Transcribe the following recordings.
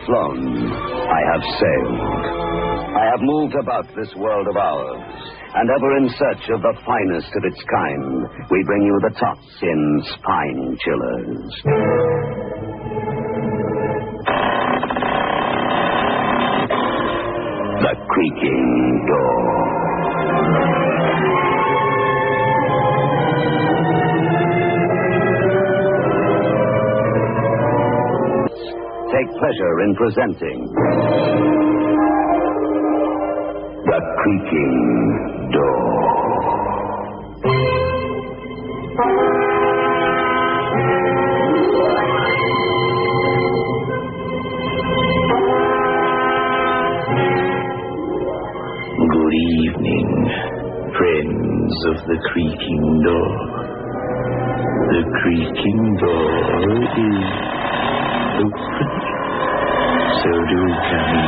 flown. I have sailed. I have moved about this world of ours. And ever in search of the finest of its kind, we bring you the tops in Spine Chillers. The Creaking Door. Take pleasure in presenting The Creaking Door. Good evening, friends of The Creaking Door. The Creaking Door is open. So do come in.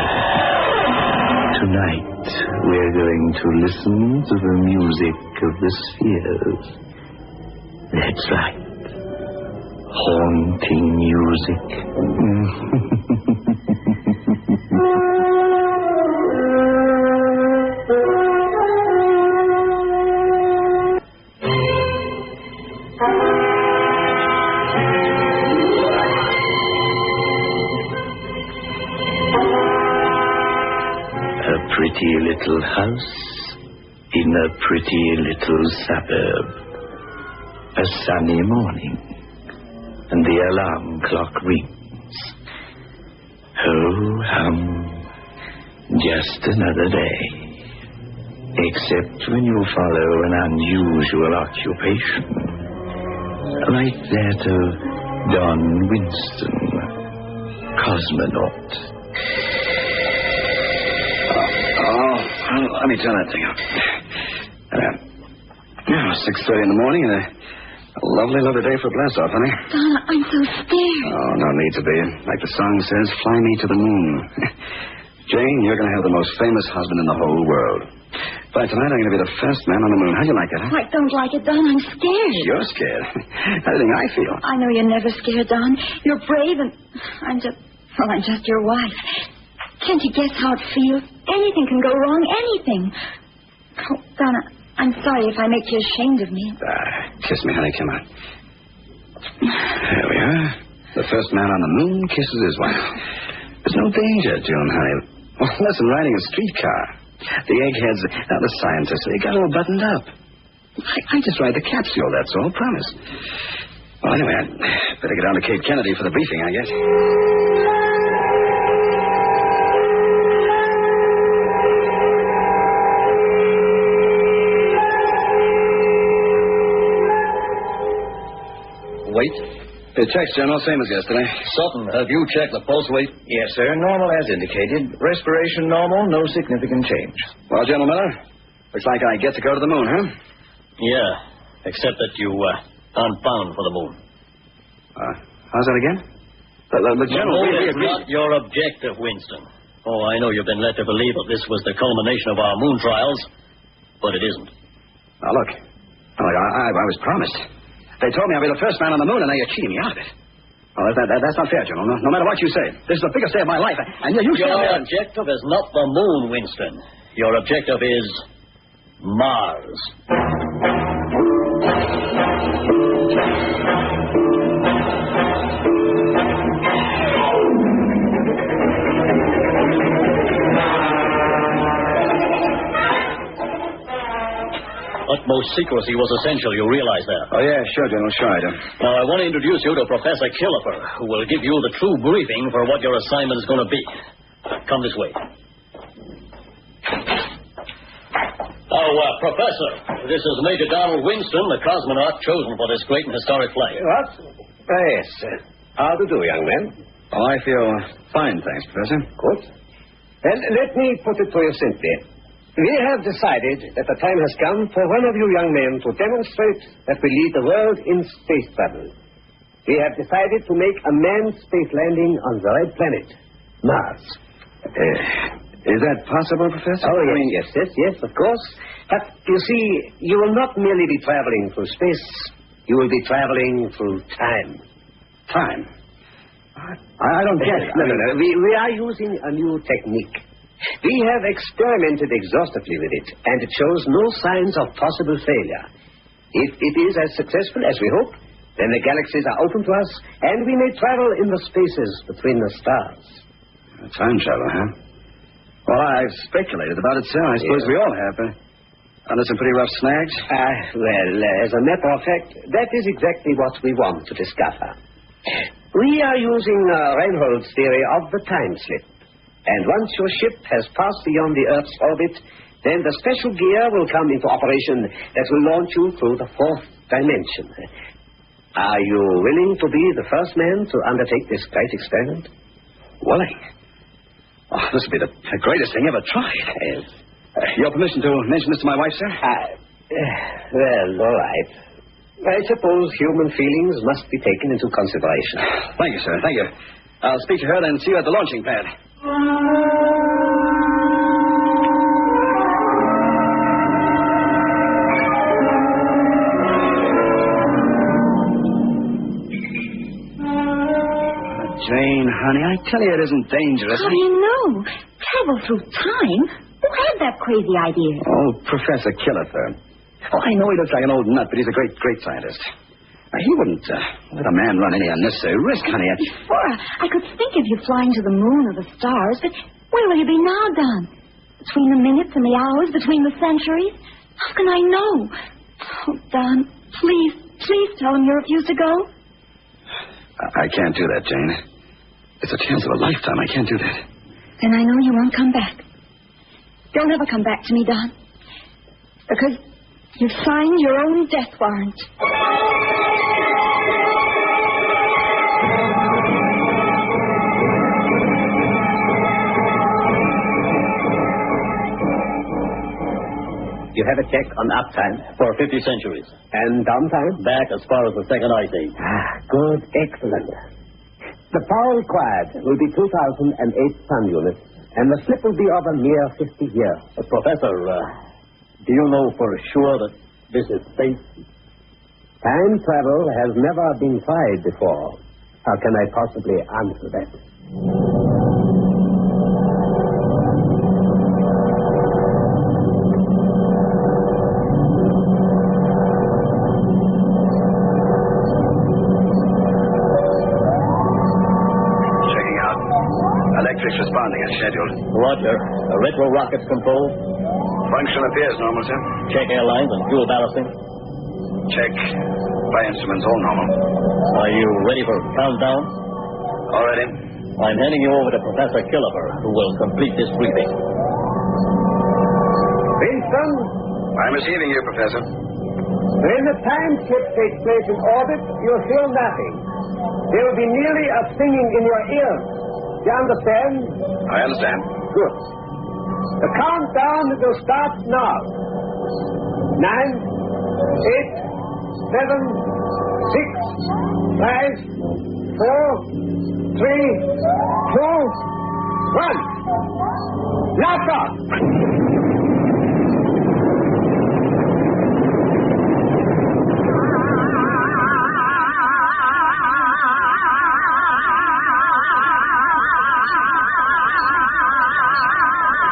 Tonight, we're going to listen to the music of the spheres. That's right. Haunting music. A pretty little house in a pretty little suburb. A sunny morning, and the alarm clock rings. Ho-hum, just another day. Except when you follow an unusual occupation, like that of Don Winston, cosmonaut. Let me turn that thing up. 6:30 in the morning, and a lovely, lovely day for a blast-off, honey. Donna, I'm so scared. Oh, no need to be. Like the song says, fly me to the moon. Jane, you're going to have the most famous husband in the whole world. By tonight, I'm going to be the first man on the moon. How do you like that, huh? I don't like it, Don. I'm scared. You're scared. How do you think I feel? I know you're never scared, Don. You're brave, and I'm just your wife. Can't you guess how it feels? Anything can go wrong, anything. Oh, Donna, I'm sorry if I make you ashamed of me. Kiss me, honey, come on. There we are. The first man on the moon kisses his wife. There's no danger, June, honey. Well, less than riding a streetcar. The eggheads, the scientists, they got all buttoned up. I just ride the capsule, that's all, promise. Well, anyway, I'd better get down to Cape Kennedy for the briefing, I guess. Weight? The checks, General, same as yesterday. Sutton, have you checked the pulse weight? Yes, sir. Normal as indicated. Respiration normal, no significant change. Well, General Miller, looks like I get to go to the moon, huh? Yeah, except that you aren't bound for the moon. How's that again? The General, the moon we is not your objective, Winston. Oh, I know you've been led to believe that this was the culmination of our moon trials, but it isn't. Now, look, I was promised. They told me I'd be the first man on the moon, and now you're cheating me out of it. Well, that's not fair, General. No matter what you say. This is the biggest day of my life, and you Your objective is not the moon, Winston. Your objective is Mars. Utmost secrecy was essential, you realize that? Oh, yeah, sure, General, sure I do. Now, I want to introduce you to Professor Killifer, who will give you the true briefing for what your assignment is going to be. Come this way. Now, Professor, this is Major Donald Winston, the cosmonaut chosen for this great and historic flight. What? Yes, sir. How do you do, young man? Oh, I feel fine, thanks, Professor. Good. Well, let me put it to you simply. We have decided that the time has come for one of you young men to demonstrate that we lead the world in space travel. We have decided to make a manned space landing on the red planet, Mars. Is that possible, Professor? Oh, yes, of course. But, you see, you will not merely be traveling through space. You will be traveling through time. Time? I don't get it. No. We are using a new technique. We have experimented exhaustively with it, and it shows no signs of possible failure. If it is as successful as we hope, then the galaxies are open to us, and we may travel in the spaces between the stars. Time travel, huh? Well, I've speculated about it, sir. I suppose we all have. Under some pretty rough snags? As a matter of fact, that is exactly what we want to discover. We are using Reinhold's theory of the time slip. And once your ship has passed beyond the Earth's orbit, then the special gear will come into operation that will launch you through the fourth dimension. Are you willing to be the first man to undertake this great experiment? Willing? Oh, this will be the greatest thing ever tried. Yes. Your permission to mention this to my wife, sir? All right. I suppose human feelings must be taken into consideration. Thank you, sir. Thank you. I'll speak to her and see you at the launching pad. Jane, honey, I tell you it isn't dangerous. How do you know? Travel through time? Who had that crazy idea? Oh, Professor Killither. Oh, I know he looks like an old nut, but he's a great, great scientist. He wouldn't let a man run any unnecessary risk, honey. Before, I could think of you flying to the moon or the stars, but where will you be now, Don? Between the minutes and the hours, between the centuries? How can I know? Oh, Don, please tell him you refuse to go. I can't do that, Jane. It's a chance of a lifetime. I can't do that. Then I know you won't come back. Don't ever come back to me, Don. Because you've signed your own death warrant. You have a check on uptime? For 50 centuries. And downtime? Back as far as the second ice age. Good. Excellent. The power required will be 2,008 sun units, and the slip will be of a mere 50 years. Professor, do you know for sure that this is safe? Time travel has never been tried before. How can I possibly answer that? Responding as scheduled. Roger. Retro rockets control. Function appears normal, sir. Check airlines and fuel ballasting. Check. Fire instruments all normal. Are you ready for countdown? All ready. I'm handing you over to Professor Killither, who will complete this briefing. Winston? I'm receiving you, Professor. When the time slip takes place in orbit, you'll feel nothing. There will be merely a singing in your ears. You understand? I understand. Good. The countdown will start now. 9, 8, 7, 6, 5, 4, 3, 2, 1. Blast off!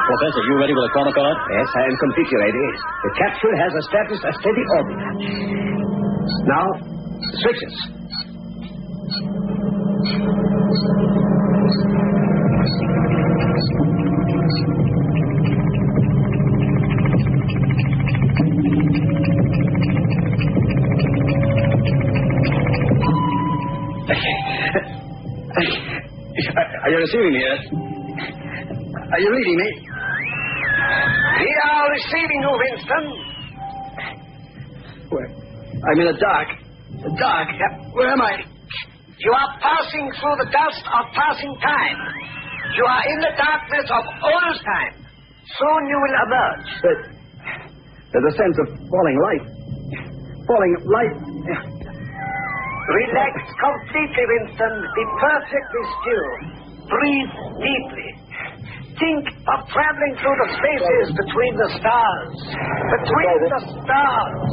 Professor, you ready with the chronocard? Yes, I am completely ready. The capsule has established a steady orbit. Now, switches. Are you receiving me, yes? Are you reading me? We are receiving you, Winston. Where? I'm in the dark. The dark? Where am I? You are passing through the dust of passing time. You are in the darkness of old time. Soon you will emerge. There's a sense of falling light. Falling light. Relax completely, Winston. Be perfectly still. Breathe deeply. Think of traveling through the spaces between the stars. Between the stars.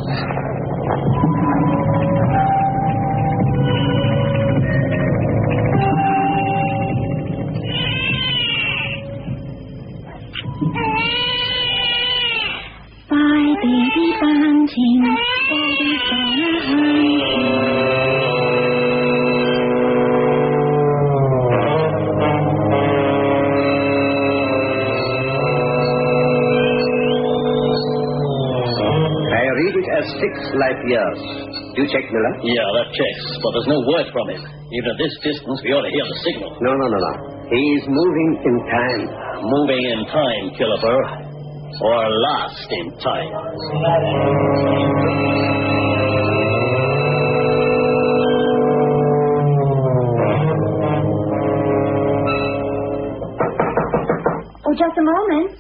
light years. You check, Miller? Yeah, that checks. But there's no word from him. Even at this distance, we ought to hear the signal. No. He's moving in time. Moving in time, Killipper. Or lost in time. Oh, just a moment.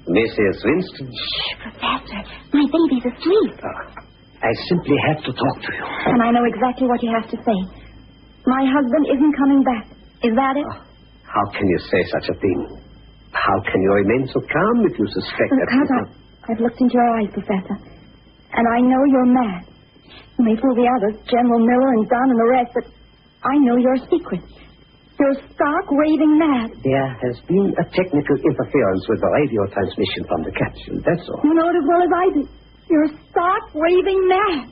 Mrs. Winston. Shh, Professor. My baby's asleep. I simply have to talk to you. And I know exactly what you have to say. My husband isn't coming back. Is that it? How can you say such a thing? How can you remain so calm if you suspect that... Because I've looked into your eyes, Professor. And I know you're mad. You may fool the others, General Miller and Dunn and the rest, but I know your secret. You're stark, raving mad. There has been a technical interference with the radio transmission from the capsule, that's all. You know it as well as I do. You're stark, raving mad.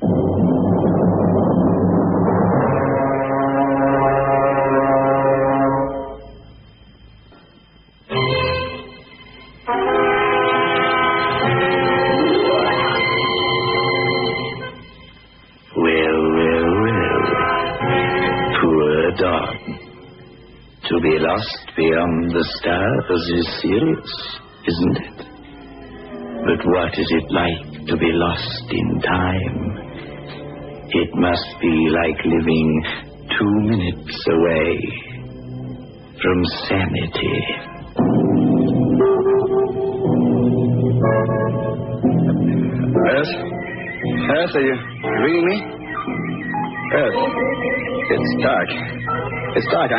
To be lost beyond the stars is serious, isn't it? But what is it like to be lost in time? It must be like living 2 minutes away from sanity. Earth? Earth, are you reading me? Earth, it's dark. It's dark.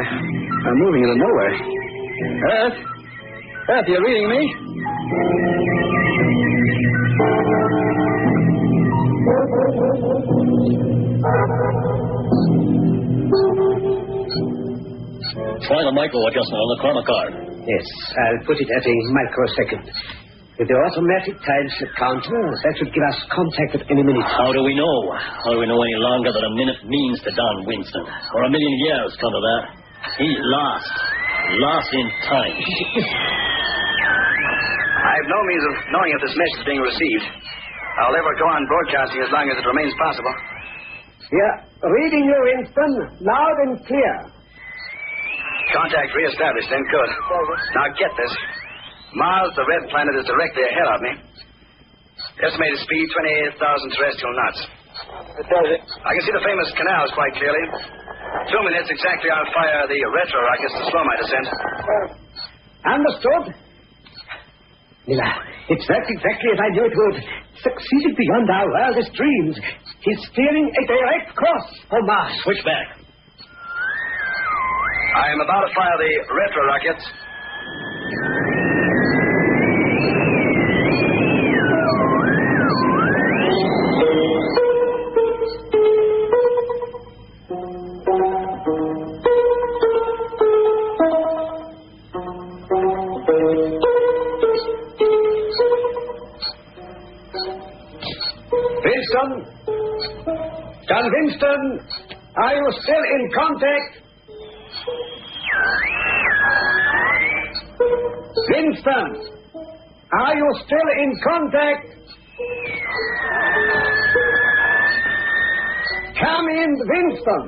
I'm moving into nowhere. Earth? Earth, you're reading me? Try the micro adjustment on the chroma card. Yes, I'll put it at a microsecond. With the automatic time-slip counter, that should give us contact at any minute. How do we know? How do we know any longer that a minute means to Don Winston? Or a million years come to that? He's lost. Lost in time. I have no means of knowing if this message is being received. I'll ever go on broadcasting as long as it remains possible. Yeah, reading you, Winston, loud and clear. Contact reestablished, then good. Now get this. Mars, the red planet, is directly ahead of me. Estimated speed, 28,000 terrestrial knots. I can see the famous canals quite clearly. 2 minutes exactly, I'll fire the retro rockets to slow my descent. Understood. Miller, it's worked exactly as I knew it would. Succeeded beyond our wildest dreams. He's steering a direct course for Mars. Switch back. I am about to fire the retro rockets. Winston? John Winston, are you still in contact? Winston, are you still in contact? Come in, Winston.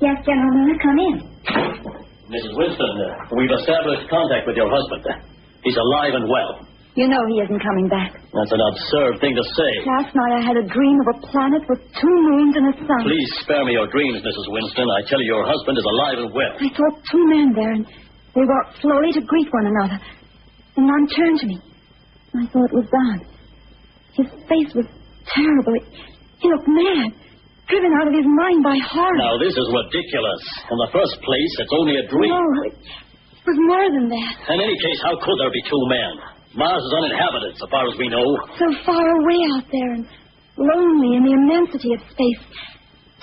Yes, General Miller, come in. Mrs. Winston, we've established contact with your husband. He's alive and well. You know he isn't coming back. That's an absurd thing to say. Last night I had a dream of a planet with 2 moons and a sun. Please spare me your dreams, Mrs. Winston. I tell you, your husband is alive and well. I saw 2 men there, and they walked slowly to greet one another. And one turned to me. I thought it was Don. His face was terrible. He looked mad, driven out of his mind by horror. Now, this is ridiculous. In the first place, it's only a dream. No, it was more than that. In any case, how could there be 2 men? Mars is uninhabited, so far as we know. So far away out there and lonely in the immensity of space.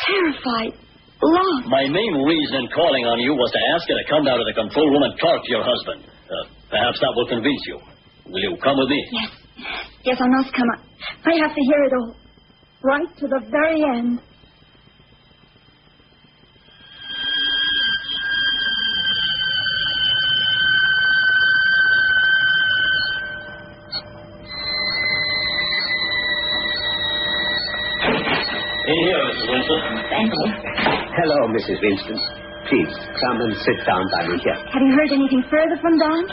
Terrified. Lost. My main reason in calling on you was to ask you to come down to the control room and talk to your husband. Perhaps that will convince you. Will you come with me? Yes, Yes, I must come. I have to hear it all. Right to the very end. In here, Mrs. Winston. Thank you. Hello, Mrs. Winston. Please, come and sit down by me here. Have you heard anything further from Don?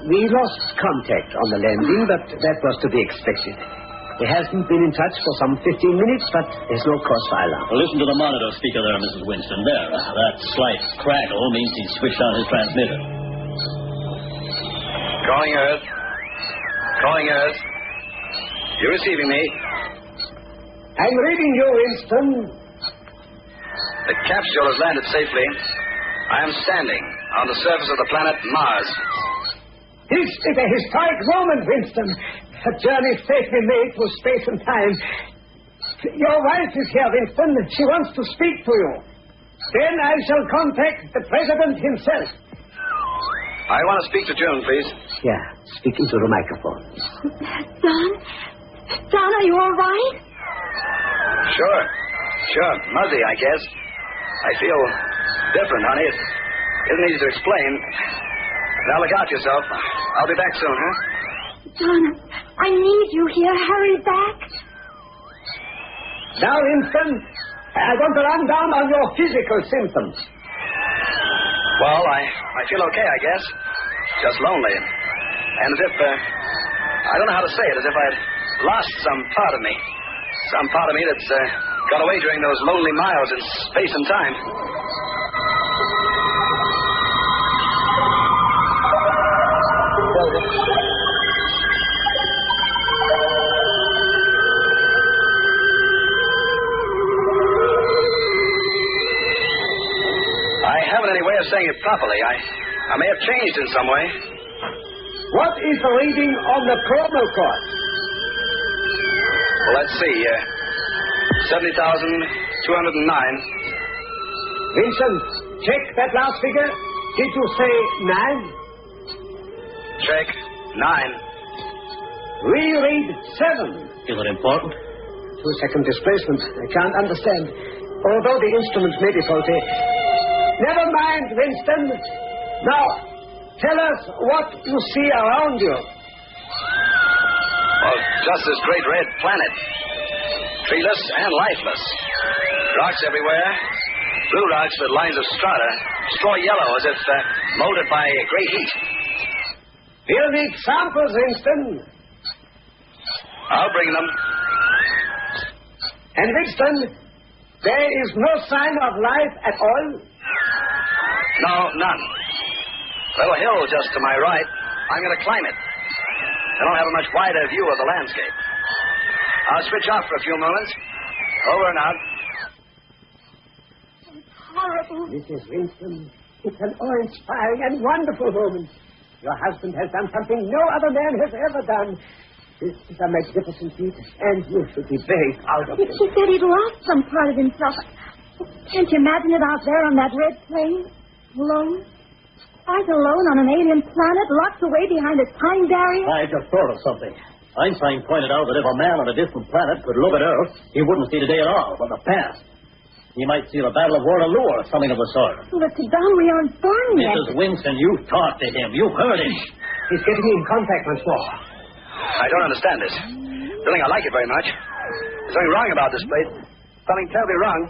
We lost contact on the landing, but that was to be expected. He hasn't been in touch for some 15 minutes, but there's no cause for alarm. Well, listen to the monitor speaker there, Mrs. Winston. There. That slight crackle means he's switched on his transmitter. Calling Earth. Calling Earth. You receiving me? I'm reading you, Winston. The capsule has landed safely. I am standing on the surface of the planet Mars. This is a historic moment, Winston. A journey safely made through space and time. Your wife is here, Winston. She wants to speak to you. Then I shall contact the President himself. I want to speak to June, please. Yeah, speak into the microphone. Don? Don, are you all right? Sure. Muzzy, I guess. I feel different, honey. It isn't easy to explain. Now look out yourself. I'll be back soon, huh? Don, I need you here. Hurry back. Now, Winston, I want to run down on your physical symptoms. Well, I feel okay, I guess. Just lonely. And as if, I don't know how to say it, as if I'd lost some part of me. Some part of me that's got away during those lonely miles in space and time. I haven't any way of saying it properly. I may have changed in some way. What is the reading on the chrono cord? Well, let's see. 70,209. Vincent, check that last figure. Did you say 9? Check. 9. We read 7. Is it important? 2-second displacement. I can't understand. Although the instruments may be faulty. Never mind, Winston. Now, tell us what you see around you. Well, just this great red planet. Treeless and lifeless. Rocks everywhere. Blue rocks with lines of strata. Straw yellow as if molded by great heat. We'll need samples, Winston. I'll bring them. And Winston, there is no sign of life at all? No, none. Little hill just to my right. I'm going to climb it. I don't have a much wider view of the landscape. I'll switch off for a few moments. Over and out. It's horrible. Mrs. Winston, it's an awe-inspiring and wonderful moment. Your husband has done something no other man has ever done. This is a magnificent feat, and you should be very proud of He it. said he'd lost some part of himself. Can't you imagine it out there on that red plain? Alone? Quite alone on an alien planet, locked away behind a time barrier? I just thought of something. Einstein pointed out that if a man on a distant planet could look at Earth, he wouldn't see the day at all, but the past. He might see the Battle of Waterloo or something of the sort. Well, but Don, we aren't born yet. Mrs. Winston, you talked to him. You heard him. He's getting in contact once more. I don't understand this. Don't think I like it very much. There's something wrong about this place. Something terribly wrong.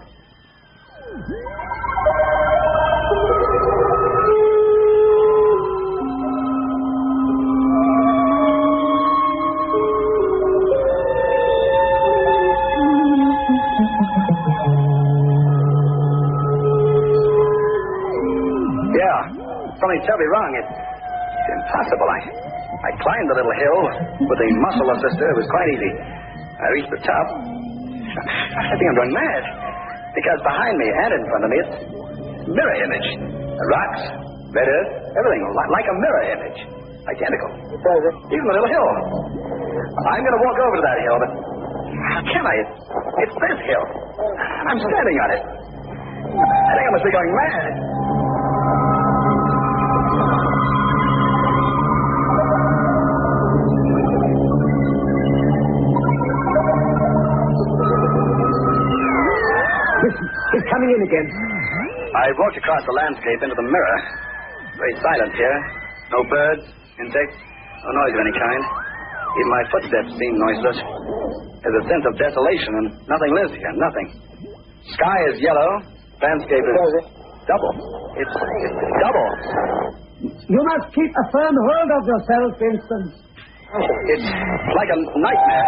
Something terribly wrong. It's impossible. I climbed the little hill with the muscle assister. It was quite easy. I reached the top. I think I'm going mad. Because behind me and in front of me, it's mirror image. The rocks, red earth, everything like a mirror image. Identical. Even the little hill. I'm going to walk over to that hill, but how can I? It's this hill. I'm standing on it. I think I must be going mad. Listen, he's coming in again. I walked across the landscape into the mirror. Very silent here. No birds, insects, no noise of any kind. Even my footsteps seem noiseless. There's a sense of desolation, and nothing lives here. Nothing. Sky is yellow. Landscape is double. It's double. You must keep a firm hold of yourself, Winston. It's like a nightmare.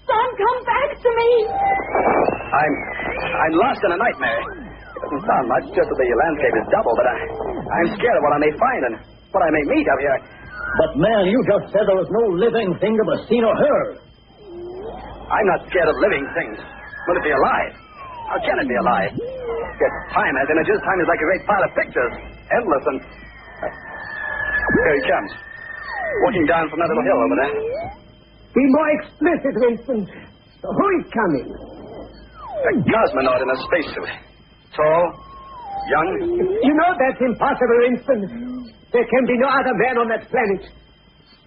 Don, come back to me. I'm lost in a nightmare. It doesn't sound much, just that the landscape is double, but I'm scared of what I may find and what I may meet up here. But, man, you just said there was no living thing to be seen or heard. I'm not scared of living things. Will it be alive? How can it be alive? Yet time has images. Time is like a great pile of pictures. Endless and... Here he comes. Walking down from that little hill over there. Be more explicit, Winston. Who is coming? A cosmonaut in a spacesuit. Tall, young. You know that's impossible, Winston. There can be no other man on that planet.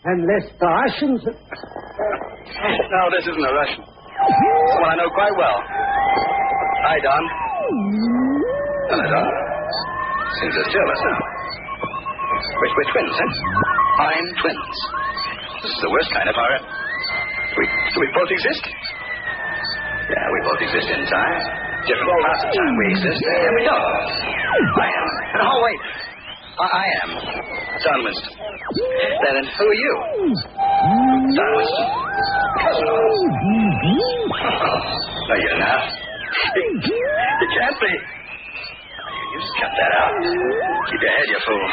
Unless the Russians... No, this isn't a Russian. Someone I know quite well. Hi, Don. Hello, Don. Seems they're two of us now. We're twins, huh? I'm twins. This is the worst kind of horror. Do we both exist? Yeah, we both exist in time. Different parts of time we exist. Here we go. I am. Oh, wait. I am. Don Winston. Then who are you? Don Winston. Cosmonaut. No, you're not. You can't be. You just cut that out. Keep your head, you fool.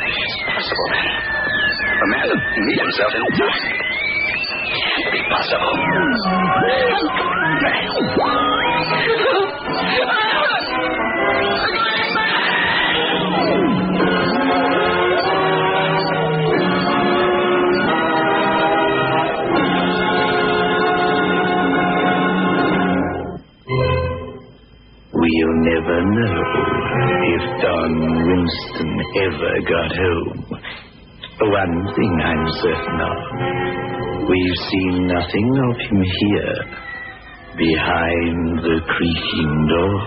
It's possible, man. A man to meet himself in time. Can't be possible. We'll never know if Don Winston ever got home. One thing I'm certain of. We've seen nothing of him here, behind the creaking door.